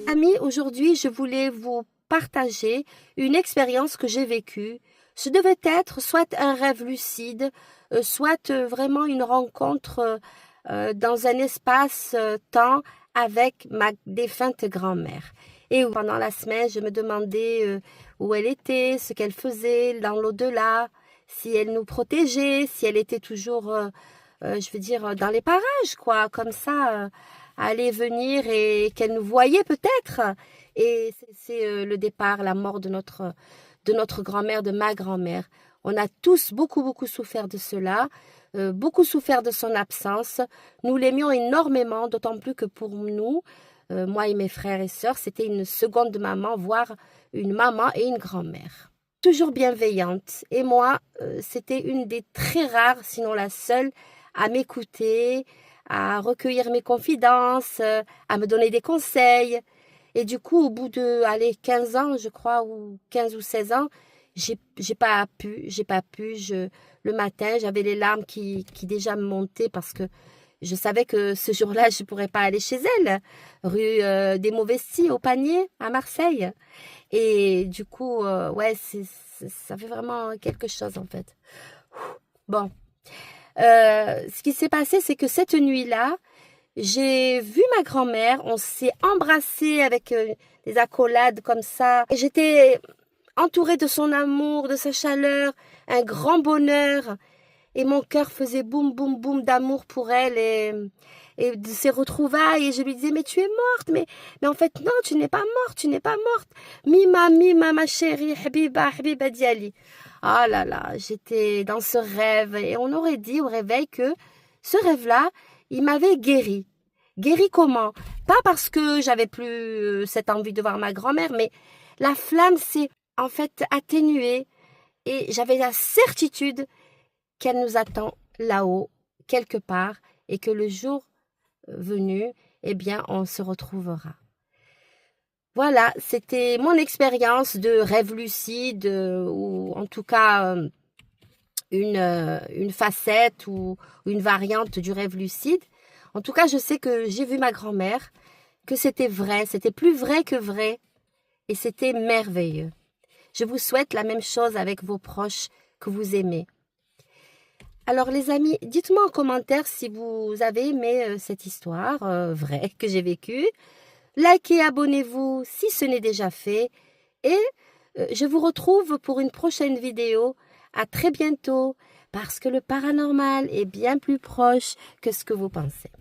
Amis, aujourd'hui, je voulais vous partager une expérience que j'ai vécue. Ce devait être soit un rêve lucide, soit vraiment une rencontre dans un espace-temps avec ma défunte grand-mère. Et pendant la semaine, je me demandais où elle était, ce qu'elle faisait dans l'au-delà, si elle nous protégeait, si elle était toujours, je veux dire, dans les parages, quoi, comme ça, aller venir et qu'elle nous voyait peut-être. Et c'est le départ, la mort de notre grand-mère, de ma grand-mère. On a tous beaucoup, beaucoup souffert de cela, beaucoup souffert de son absence. Nous l'aimions énormément, d'autant plus que pour nous, moi et mes frères et sœurs, c'était une seconde maman, voire une maman et une grand-mère. Toujours bienveillante. Et moi, c'était une des très rares, sinon la seule, à m'écouter, à recueillir mes confidences, à me donner des conseils. Et du coup, au bout de, allez, 15 ans, je crois, ou 15 ou 16 ans, j'ai pas pu, le matin, j'avais les larmes qui déjà me montaient parce que je savais que ce jour-là, je ne pourrais pas aller chez elle, rue des Mauvaisis, au Panier, à Marseille. Et du coup, ouais, ça fait vraiment quelque chose, en fait. Bon. Ce qui s'est passé, c'est que cette nuit-là, j'ai vu ma grand-mère, on s'est embrassés avec des accolades comme ça. Et j'étais entourée de son amour, de sa chaleur, un grand bonheur. Et mon cœur faisait boum, boum, boum d'amour pour elle et de ses retrouvailles. Et je lui disais, mais tu es morte. Mais en fait, non, tu n'es pas morte, tu n'es pas morte. Mima, ma chérie, Habiba Diali. Ah là là, j'étais dans ce rêve. Et on aurait dit au réveil que ce rêve-là, il m'avait guérie. Guérie comment? Pas parce que j'avais plus cette envie de voir ma grand-mère, mais la flamme s'est en fait atténuée et j'avais la certitude qu'elle nous attend là-haut, quelque part, et que le jour venu, eh bien, on se retrouvera. Voilà, c'était mon expérience de rêve lucide, ou en tout cas une facette ou une variante du rêve lucide. En tout cas, je sais que j'ai vu ma grand-mère, que c'était vrai, c'était plus vrai que vrai, et c'était merveilleux. Je vous souhaite la même chose avec vos proches que vous aimez. Alors les amis, dites-moi en commentaire si vous avez aimé cette histoire vraie que j'ai vécue. Likez, abonnez-vous si ce n'est déjà fait. Et je vous retrouve pour une prochaine vidéo. À très bientôt, parce que le paranormal est bien plus proche que ce que vous pensez.